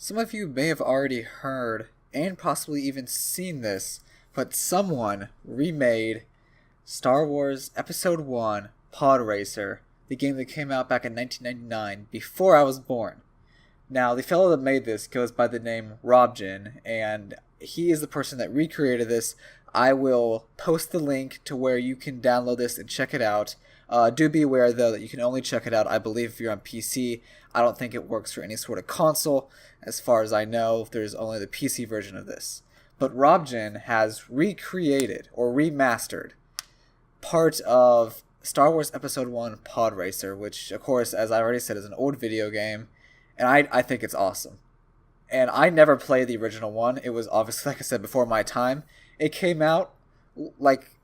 Some of you may have already heard and possibly even seen this, but someone remade Star Wars Episode 1 Pod Racer, the game that came out back in 1999 before I was born. Now, the fellow that made this goes by the name Robjin, and he is the person that recreated this. I will post the link to where you can download this and check it out. Do be aware, though, that you can only check it out, I believe, if you're on PC. I don't think it works for any sort of console. As far as I know, there's only the PC version of this. But Robjin has recreated or remastered part of Star Wars Episode 1 Pod Racer, which, of course, as I already said, is an old video game, and I think it's awesome. And I never played the original one. It was obviously, like I said, before my time. It came out,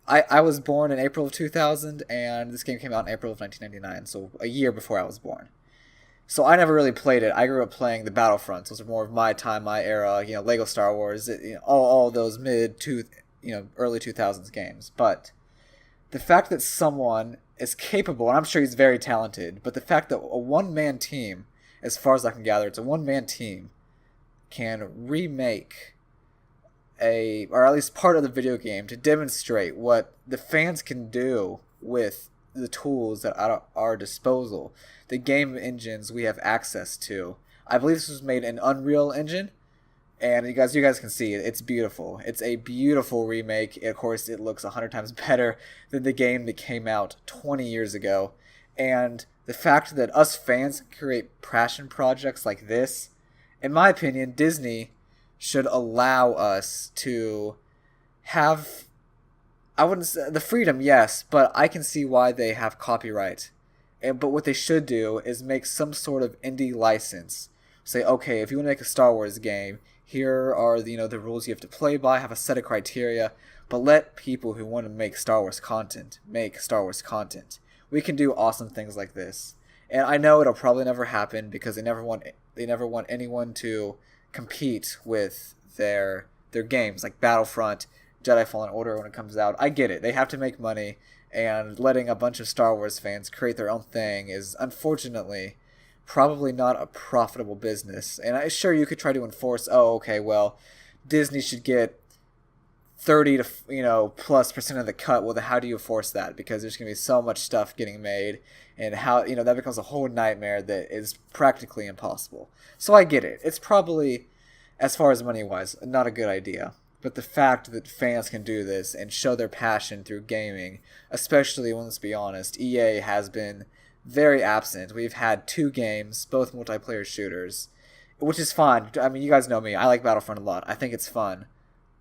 I was born in April of 2000, and this game came out in April of 1999, so a year before I was born. So I never really played it. I grew up playing the Battlefronts. Those are more of my time, my era. Lego Star Wars, all those early 2000s games. But the fact that someone is capable, and I'm sure he's very talented, but the fact that a one-man team, as far as I can gather, it's a one-man team, can remake or at least part of the video game to demonstrate what the fans can do with the tools that are at our disposal, the game engines we have access to. I believe this was made in Unreal Engine, and you guys can see it. It's beautiful. It's a beautiful remake. Of course, it looks 100 times better than the game that came out 20 years ago. And the fact that us fans can create passion projects like this, in my opinion, Disney should allow us to have, I wouldn't say the freedom, yes, but I can see why they have copyright. But what they should do is make some sort of indie license. Say, okay, if you want to make a Star Wars game, here are the rules you have to play by, have a set of criteria, but let people who want to make Star Wars content make Star Wars content. We can do awesome things like this. And I know it'll probably never happen because they never want anyone to compete with their games like Battlefront, Jedi Fallen Order when it comes out. I get it. They have to make money, and letting a bunch of Star Wars fans create their own thing is unfortunately probably not a profitable business. And sure, you could try to enforce, Disney should get 30 to plus percent of the cut. Well, then how do you enforce that? Because there's going to be so much stuff getting made, and how that becomes a whole nightmare that is practically impossible. So I get it. It's probably, as far as money wise, not a good idea. But the fact that fans can do this and show their passion through gaming, especially when, let's be honest, EA has been very absent. We've had 2 games, both multiplayer shooters, which is fine. I mean, you guys know me. I like Battlefront a lot. I think it's fun.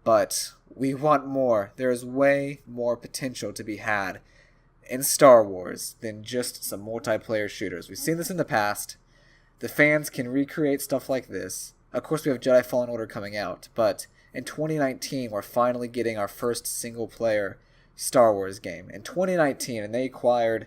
But we want more. There is way more potential to be had in Star Wars than just some multiplayer shooters. We've seen this in the past. The fans can recreate stuff like this. Of course, we have Jedi Fallen Order coming out, but in 2019, we're finally getting our first single-player Star Wars game. In 2019, and they acquired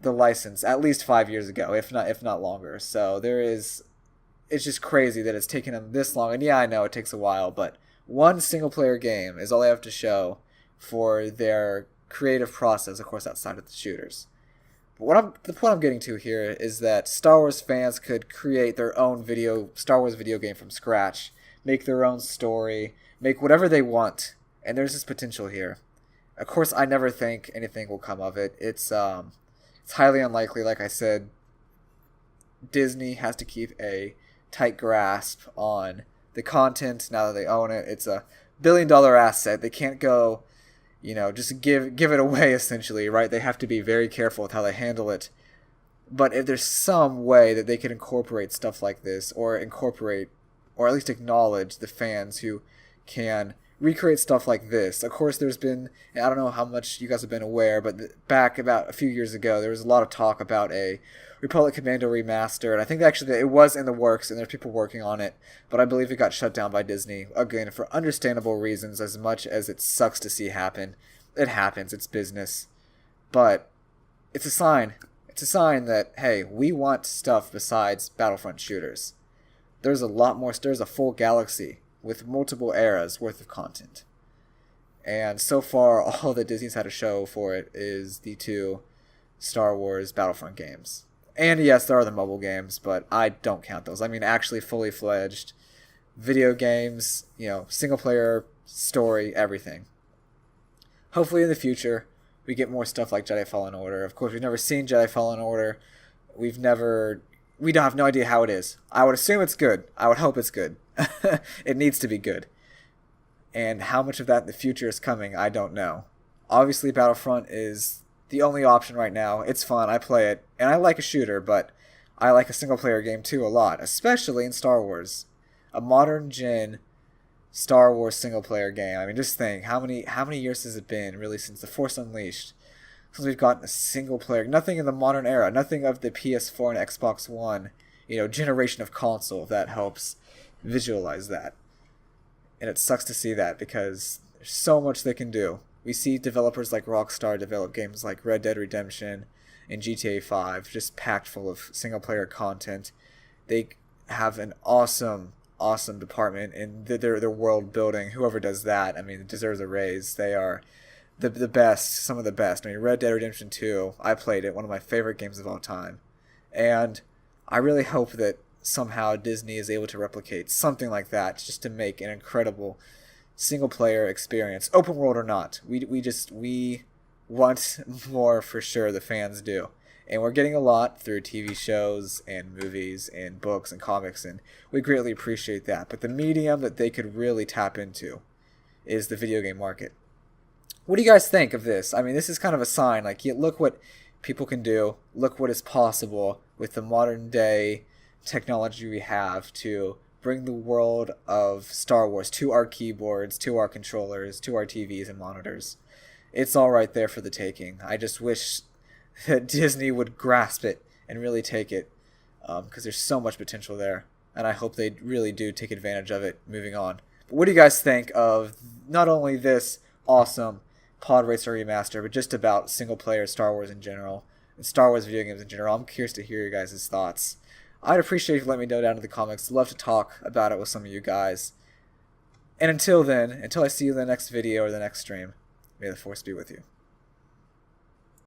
the license at least 5 years ago, if not longer. So it's just crazy that it's taken them this long. And yeah, I know it takes a while, but one single-player game is all they have to show for their creative process, of course, outside of the shooters. But the point I'm getting to here is that Star Wars fans could create their own Star Wars video game from scratch, make their own story, make whatever they want, and there's this potential here. Of course, I never think anything will come of it. It's highly unlikely. Like I said, Disney has to keep a tight grasp on the content now that they own it. It's a billion-dollar asset. They can't go, just give it away, essentially, right? They have to be very careful with how they handle it. But if there's some way that they can incorporate stuff like this, or at least acknowledge the fans who can recreate stuff like this. Of course, there's been, I don't know how much you guys have been aware, but back about a few years ago, there was a lot of talk about a Republic Commando remaster, and I think actually it was in the works, and there's people working on it, but I believe it got shut down by Disney, again, for understandable reasons, as much as it sucks to see happen. It happens, it's business. But it's a sign. It's a sign that, hey, we want stuff besides Battlefront shooters. There's a full galaxy with multiple eras worth of content. And so far, all that Disney's had to show for it is the 2 Star Wars Battlefront games. And yes, there are the mobile games, but I don't count those. I mean, actually fully fledged video games, single player, story, everything. Hopefully in the future, we get more stuff like Jedi Fallen Order. Of course, we've never seen Jedi Fallen Order. We don't have no idea how it is. I would assume it's good. I would hope it's good. It needs to be good. And how much of that in the future is coming, I don't know. Obviously, Battlefront is the only option right now. It's fun. I play it. And I like a shooter, but I like a single-player game too a lot, especially in Star Wars. A modern-gen Star Wars single-player game. I mean, just think, how many years has it been, really, since The Force Unleashed? Since we've gotten a single-player... Nothing in the modern era. Nothing of the PS4 and Xbox One, generation of console, if that helps visualize that. And it sucks to see that because there's so much they can do. We see developers like Rockstar develop games like Red Dead Redemption and GTA 5, just packed full of single-player content. They have an awesome department in their world building. Whoever does that, I mean, it deserves a raise. They are the best, some of the best. I mean, Red Dead Redemption 2, I played it, one of my favorite games of all time. And I really hope that somehow Disney is able to replicate something like that just to make an incredible single player experience, open world or not. We want more for sure, the fans do. And we're getting a lot through TV shows and movies and books and comics, and we greatly appreciate that. But the medium that they could really tap into is the video game market. What do you guys think of this? I mean, this is kind of a sign, like, look what people can do, look what is possible with the modern day technology we have to bring the world of Star Wars to our keyboards, to our controllers, to our TVs and monitors. It's all right there for the taking. I just wish that Disney would grasp it and really take it, because there's so much potential there, and I hope they really do take advantage of it moving on. But what do you guys think of not only this awesome Pod Racer remaster, but just about single-player Star Wars in general, and Star Wars video games in general? I'm curious to hear your guys' thoughts. I'd appreciate if you let me know down in the comments. I'd love to talk about it with some of you guys. And until then, until I see you in the next video or the next stream, may the Force be with you.